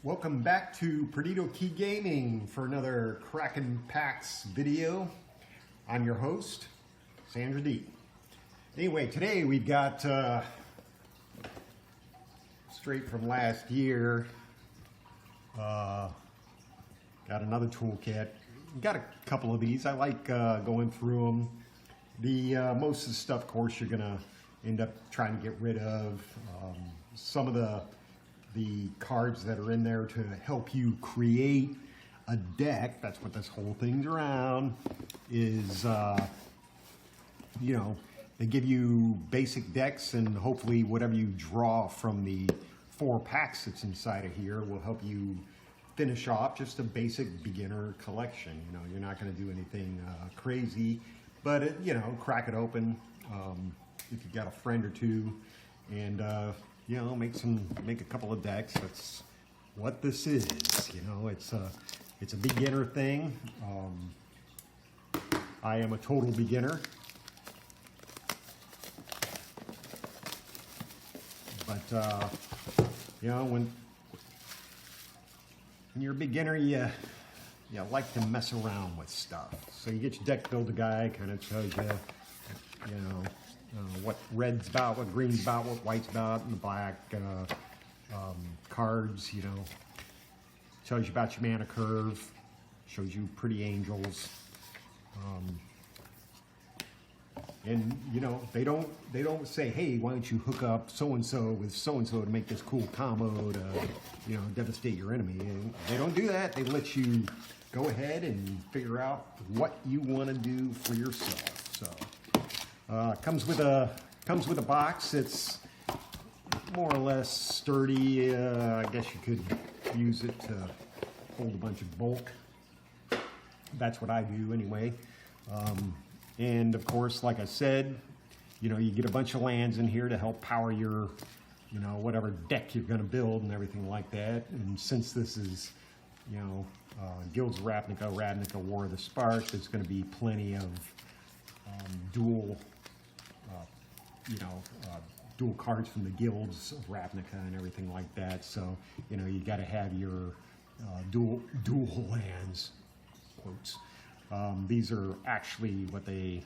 Welcome back to Perdido Key Gaming for another Kraken Packs video. I'm your host, Sandra D. Anyway, today we've got, straight from last year, got another toolkit. Got a couple of these. I like going through them. Most of the stuff, of course, you're going to end up trying to get rid of. Some of the cards that are in there to help you create a deck, that's what this whole thing's around, is, they give you basic decks, and hopefully whatever you draw from the 4 packs that's inside of here will help you finish off just a basic beginner collection. You're not going to do anything crazy, but crack it open if you've got a friend or two, and make a couple of decks. That's what this is. It's a beginner thing. I am a total beginner, but when you're a beginner, you like to mess around with stuff. So you get your deck builder guide, kind of tells you, what red's about, what green's about, what white's about, and the black cards, tells you about your mana curve, shows you pretty angels, and they don't say, hey, why don't you hook up so and so with so and so to make this cool combo to devastate your enemy. And they don't do that. They let you go ahead and figure out what you want to do for yourself. So comes with a box. It's more or less sturdy. I guess you could use it to hold a bunch of bulk. That's what I do anyway. And of course, like I said, you get a bunch of lands in here to help power your, whatever deck you're going to build and everything like that. And since this is, Guilds of Ravnica War of the Spark, there's going to be plenty of dual cards from the Guilds of Ravnica and everything like that. So, you got to have your dual lands, quotes. These are actually what they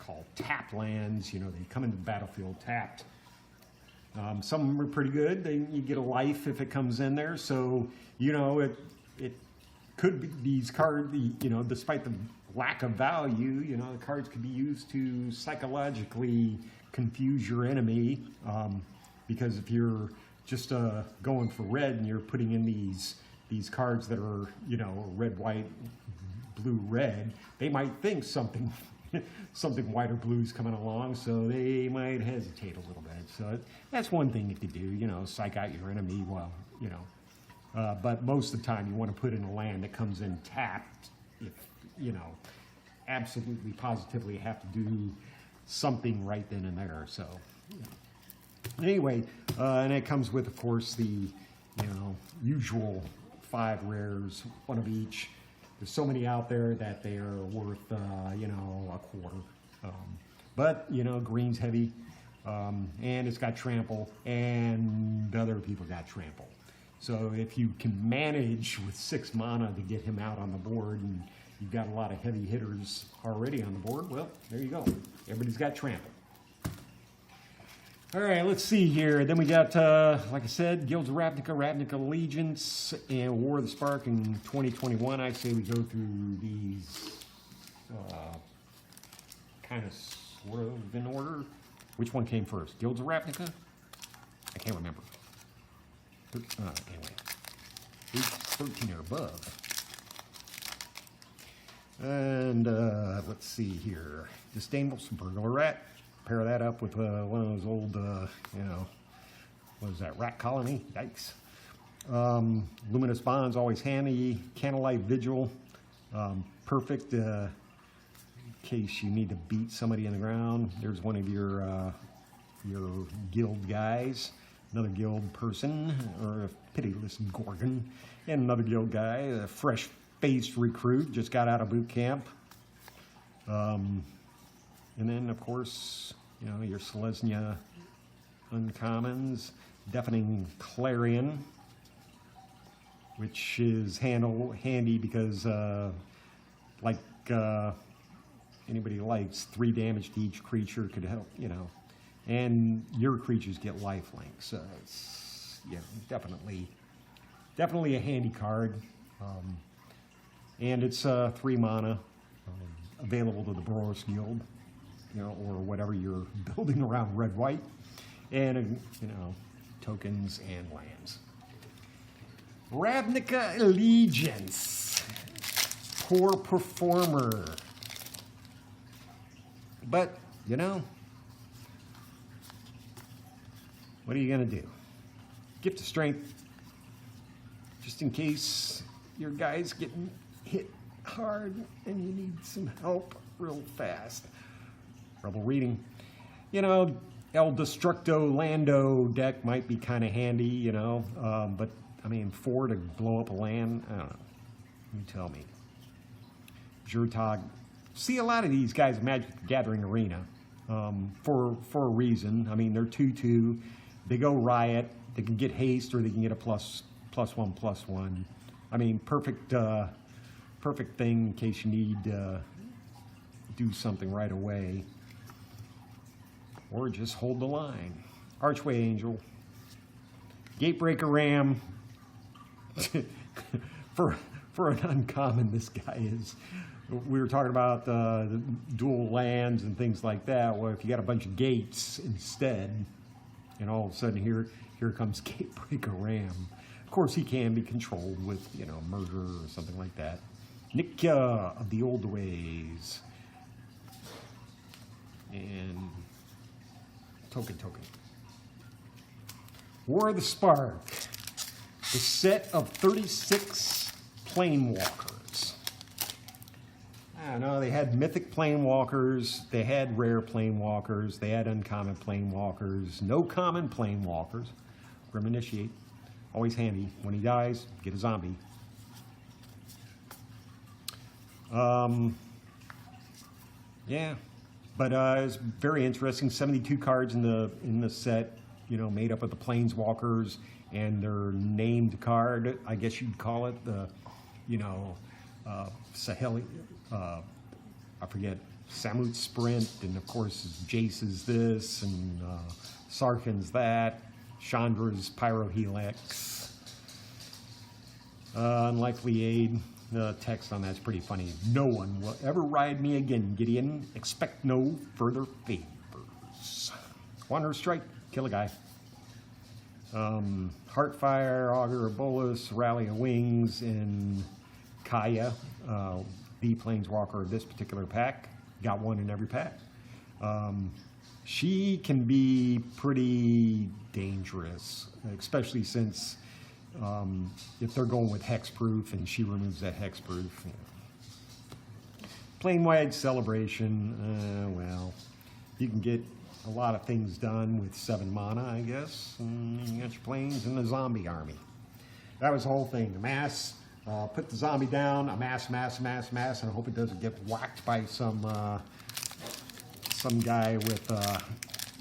call tap lands. They come into the battlefield tapped. Some of them are pretty good. You get a life if it comes in there. So, it could be these cards, despite the lack of value, the cards could be used to psychologically confuse your enemy, because if you're just going for red and you're putting in these cards that are red, white, blue, red, they might think something white or blue is coming along, so they might hesitate a little bit. So that's one thing you could do, psych out your enemy. Well, but most of the time you want to put in a land that comes in tapped if absolutely positively have to do something right then and there. So anyway, and it comes with, of course, the usual 5 rares, 1 of each. There's so many out there that they are worth a quarter, but green's heavy, and it's got trample, and other people got trample. So if you can manage with 6 mana to get him out on the board, and you've got a lot of heavy hitters already on the board, well, there you go. Everybody's got trample. All right, let's see here. Then we got, like I said, Guilds of Ravnica Allegiance, and War of the Spark in 2021. I say we go through these kind of sort of in order. Which one came first? Guilds of Ravnica? I can't remember. Anyway, 13 or above. And let's see here. Disdainful Burglar Rat. Pair that up with one of those old, what is that, Rat Colony? Yikes. Luminous Bonds, always handy. Candlelight Vigil, perfect in case you need to beat somebody in the ground. There's one of your guild guys. Another guild person, or a pitiless Gorgon, and another guild guy, a fresh-faced recruit, just got out of boot camp. And then, of course, your Selesnya uncommons, Deafening Clarion, which is handy because like anybody who likes 3 damage to each creature could help, you know, and your creatures get lifelink, so it's, yeah, definitely a handy card. And it's 3 mana, available to the Boros Guild, you know, or whatever you're building around red-white, and you know, tokens and lands. Ravnica Allegiance, poor performer, but you know, what are you gonna do? Gift of Strength, just in case your guy's getting hit hard and you need some help real fast. Rebel Reading, you know, El Destructo Lando deck might be kind of handy, you know, but I mean, 4 to blow up a land, I don't know. You tell me. Jurtog. See a lot of these guys in Magic the Gathering Arena for a reason. I mean, they're 2/2. They go Riot. They can get haste, or they can get a +1/+1. I mean, perfect thing in case you need do something right away, or just hold the line. Archway Angel, Gatebreaker Ram. for an uncommon, this guy is. We were talking about the dual lands and things like that. Well, if you got a bunch of gates instead, and all of a sudden here comes Gatebreaker Ram. Of course, he can be controlled with, you know, murder or something like that. Nikya of the Old Ways. And token. War of the Spark. The set of 36 Planewalkers. I don't know, they had mythic Planewalkers, they had rare Planewalkers, they had uncommon Planewalkers, no common Planewalkers. Grim Initiate, always handy. When he dies, get a zombie. Yeah, but it's very interesting. 72 cards in the set, you know, made up of the Planeswalkers and their named card, I guess you'd call it, the, you know, Saheli, I forget, Samut Sprint, and of course Jace is this, and Sarkhan's that, Chandra's Pyrohelix, Unlikely Aid. The text on that's pretty funny. No one will ever ride me again, Gideon. Expect no further favors. Wanderer Strike, kill a guy. Heartfire, Augur of Bolus, Rally of Wings, and Kaya, the Planeswalker of this particular pack. Got one in every pack. She can be pretty dangerous, especially since if they're going with hexproof and she removes that hexproof. You know. Plane-wide Celebration, well, you can get a lot of things done with 7 mana, I guess. And you got your planes and the zombie army. That was the whole thing. Amass, put the zombie down, amass, and I hope it doesn't get whacked by some guy with,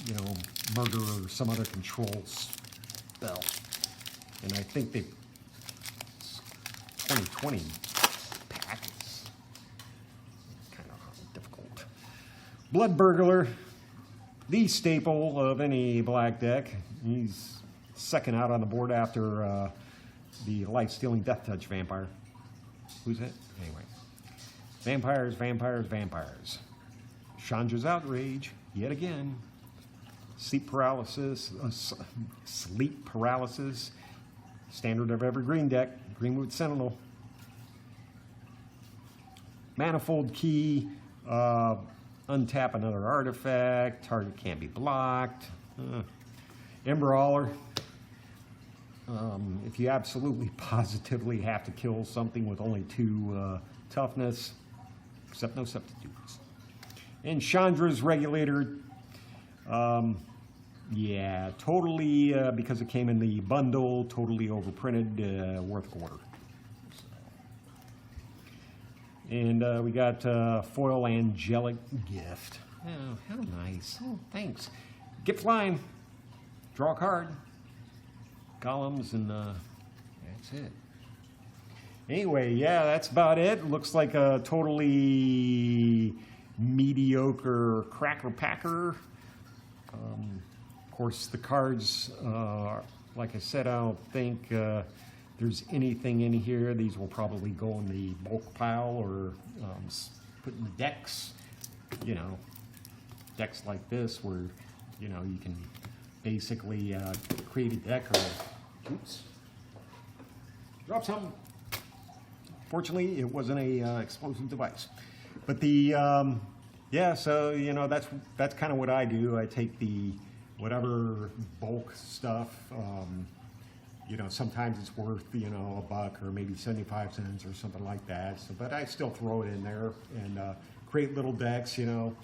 you know, murder or some other control spell. And I think they 2020 pack is kind of difficult. Blood Burglar, the staple of any black deck. He's second out on the board after the life-stealing Death Touch Vampire. Who's that? Anyway. Vampires. Chandra's Outrage, yet again. Sleep Paralysis, standard of every green deck, Greenwood Sentinel. Manifold Key, untap another artifact, target can't be blocked. Embrawler, if you absolutely positively have to kill something with only 2 toughness, except no substitutes. And Chandra's Regulator, yeah, totally, because it came in the bundle, totally overprinted, worth a quarter. And we got Foil Angelic Gift. Oh, how nice. Oh, thanks. Gift line. Draw a card. Columns, and that's it. Anyway, yeah, that's about it. Looks like a totally mediocre cracker packer. Of course, the cards, like I said, I don't think there's anything in here. These will probably go in the bulk pile or put in the decks. You know, decks like this where, you know, you can basically create a deck or, oops, drop something. Fortunately, it wasn't a explosive device. But the, yeah, so, you know, that's kind of what I do. I take the whatever bulk stuff, you know, sometimes it's worth, you know, $1 or maybe 75 cents or something like that. So, but I still throw it in there and create little decks, you know.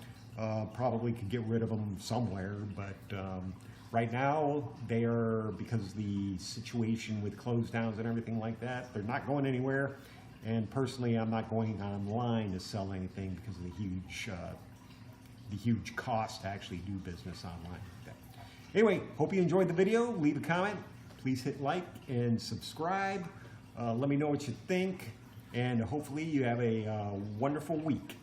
Probably could get rid of them somewhere, but right now they are, because of the situation with close downs and everything like that, they're not going anywhere. And personally, I'm not going online to sell anything because of the huge cost to actually do business online. Anyway, hope you enjoyed the video. Leave a comment. Please hit like and subscribe. Let me know what you think, and hopefully you have a wonderful week.